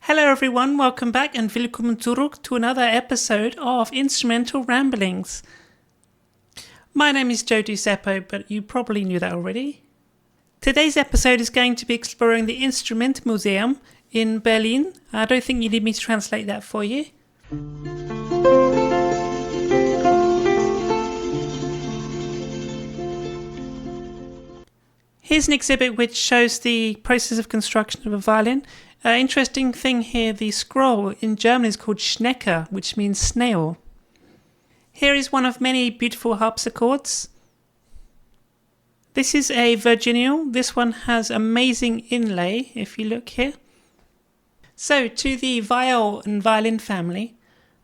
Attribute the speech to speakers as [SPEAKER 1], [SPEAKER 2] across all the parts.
[SPEAKER 1] Hello everyone, welcome back and willkommen zurück to another episode of Instrumental Ramblings. My name is Joe Dusepo, but you probably knew that already. Today's episode is going to be exploring the Instrumentmuseum in Berlin. I don't think you need me to translate that for you. Here's an exhibit which shows the process of construction of a violin. Interesting thing here, the scroll in German is called Schnecke, which means snail. Here is one of many beautiful harpsichords. This is a virginal. This one has amazing inlay, if you look here. So, to the viol and violin family,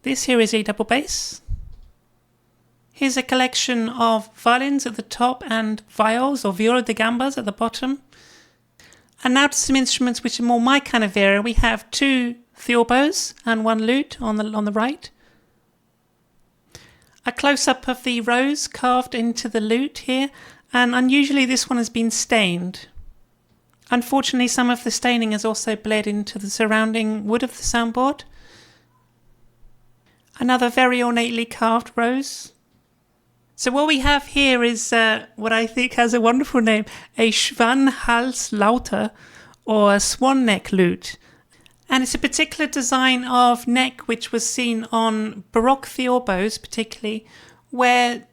[SPEAKER 1] this here is a double bass. Here's a collection of violins at the top and viols or viola da gambas at the bottom. And now to some instruments which are more my kind of era. We have two theorbos and one lute on the right. A close-up of the rose carved into the lute here, and unusually this one has been stained. Unfortunately, some of the staining has also bled into the surrounding wood of the soundboard. Another very ornately carved rose. So what we have here is what I think has a wonderful name, a Schwanhalslauter, or a swan neck lute. And it's a particular design of neck which was seen on Baroque theorbos particularly, where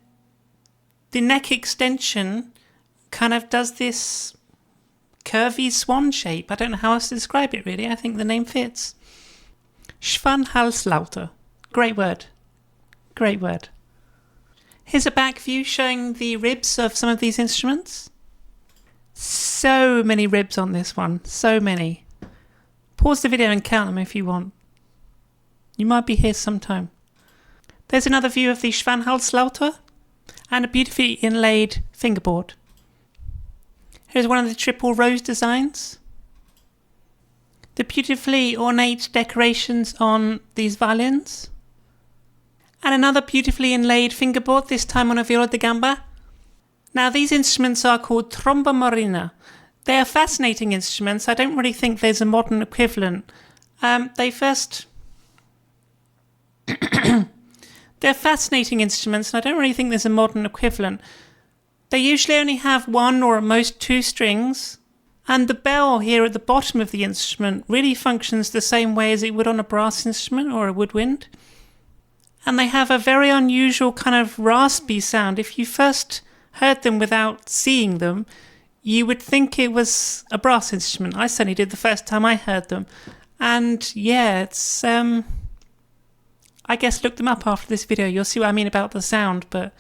[SPEAKER 1] the neck extension kind of does this curvy swan shape. I don't know how else to describe it really, I think the name fits. Schwanhalslauter. Great word. Great word. Here's a back view showing the ribs of some of these instruments. So many ribs on this one, so many. Pause the video and count them if you want. You might be here sometime. There's another view of the Schwanhalslauter and a beautifully inlaid fingerboard. Here's one of the triple rose designs. The beautifully ornate decorations on these violins. And another beautifully inlaid fingerboard, this time on a viola da gamba. Now these instruments are called tromba marina. They are fascinating instruments. I don't really think there's a modern equivalent. They're fascinating instruments, and I don't really think there's a modern equivalent. They usually only have one or at most two strings, and the bell here at the bottom of the instrument really functions the same way as it would on a brass instrument or a woodwind. And they have a very unusual kind of raspy sound. If you first heard them without seeing them, you would think it was a brass instrument. I certainly did the first time I heard them. And yeah, it's... I guess look them up after this video. You'll see what I mean about the sound, but...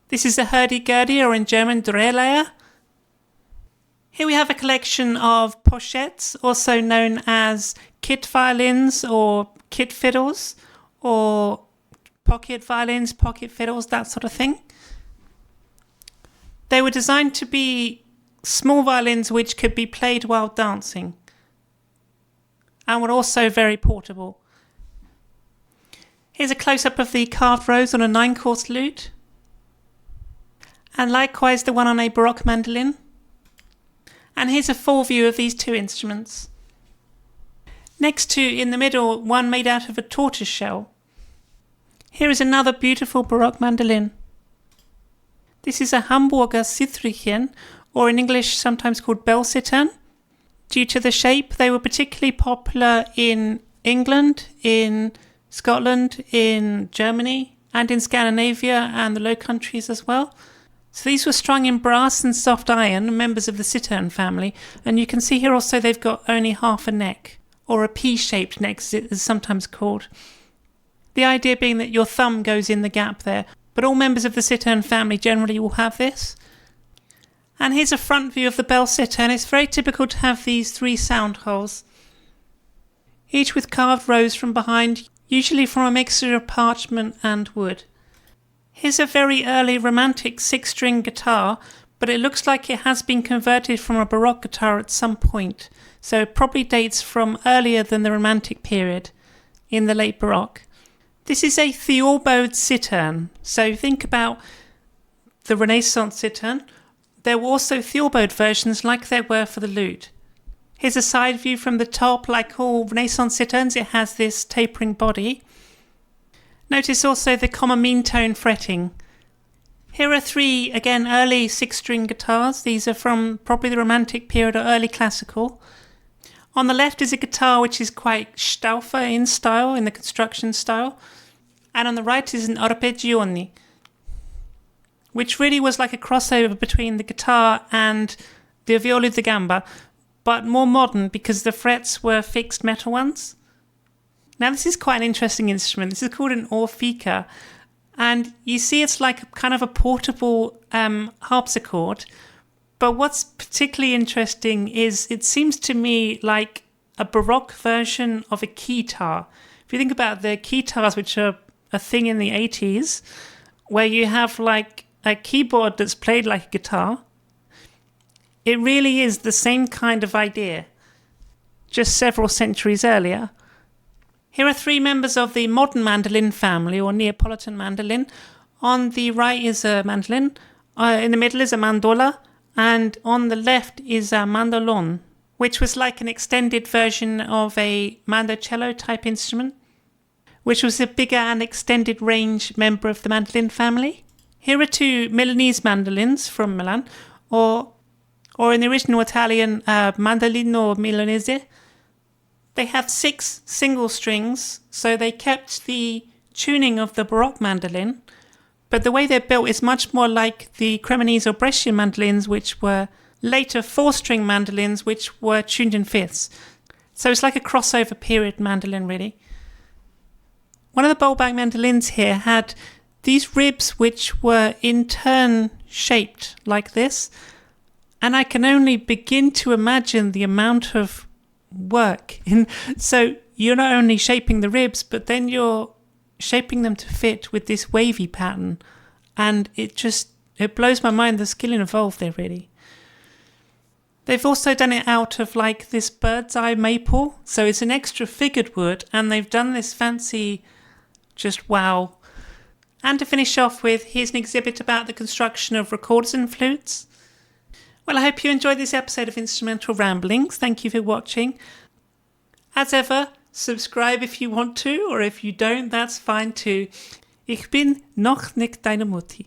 [SPEAKER 1] This is a hurdy-gurdy, or in German, Drehlayer. Here we have a collection of pochettes, also known as kit violins or kit fiddles, or pocket violins, pocket fiddles, that sort of thing. They were designed to be small violins which could be played while dancing, and were also very portable. Here's a close-up of the carved rose on a 9-course lute, and likewise the one on a Baroque mandolin. And here's a full view of these two instruments. Next to, in the middle, one made out of a tortoise shell. Here is another beautiful Baroque mandolin. This is a Hamburger Sitrichen, or in English sometimes called bell cittern. Due to the shape, they were particularly popular in England, in Scotland, in Germany, and in Scandinavia and the Low Countries as well. So these were strung in brass and soft iron, members of the cittern family, and you can see here also they've got only half a neck, or a P-shaped neck as it is sometimes called. The idea being that your thumb goes in the gap there, but all members of the cittern family generally will have this. And here's a front view of the bell cittern. It's very typical to have these 3 sound holes, each with carved rose from behind, usually from a mixture of parchment and wood. Here's a very early romantic 6-string guitar, but it looks like it has been converted from a Baroque guitar at some point, so it probably dates from earlier than the Romantic period, in the late Baroque. This is a theorboed cittern, so think about the Renaissance cittern, there were also theorbode versions like there were for the lute. Here's a side view from the top. Like all Renaissance citerns, it has this tapering body. Notice also the common mean tone fretting. Here are 3, again, early 6-string guitars. These are from probably the Romantic period or early Classical. On the left is a guitar which is quite Staufer in style, in the construction style. And on the right is an arpeggione, which really was like a crossover between the guitar and the violo da gamba, but more modern because the frets were fixed metal ones. Now this is quite an interesting instrument. This is called an orfica, and you see it's like kind of a portable harpsichord. But what's particularly interesting is it seems to me like a Baroque version of a keytar. If you think about the keytars, which are a thing in the 80s, where you have like a keyboard that's played like a guitar, it really is the same kind of idea, just several centuries earlier. Here are 3 members of the modern mandolin family, or Neapolitan mandolin. On the right is a mandolin, in the middle is a mandola, and on the left is a mandolon, which was like an extended version of a mandocello type instrument, which was a bigger and extended range member of the mandolin family. Here are 2 Milanese mandolins from Milan, or in the original Italian, mandolino milanese. They have 6 single strings, so they kept the tuning of the Baroque mandolin, but the way they're built is much more like the Cremonese or Brescian mandolins, which were later 4-string mandolins, which were tuned in fifths. So it's like a crossover period mandolin, really. One of the bowl-back mandolins here had these ribs which were in turn shaped like this, and I can only begin to imagine the amount of work. So you're not only shaping the ribs, but then you're shaping them to fit with this wavy pattern, and it blows my mind the skill involved there, really. They've also done it out of like this bird's eye maple, so it's an extra figured wood, and they've done this fancy, just wow. And to finish off with, here's an exhibit about the construction of recorders and flutes. Well, I hope you enjoyed this episode of Instrumental Ramblings. Thank you for watching. As ever, subscribe if you want to, or if you don't, that's fine too. Ich bin noch nicht deine Mutti.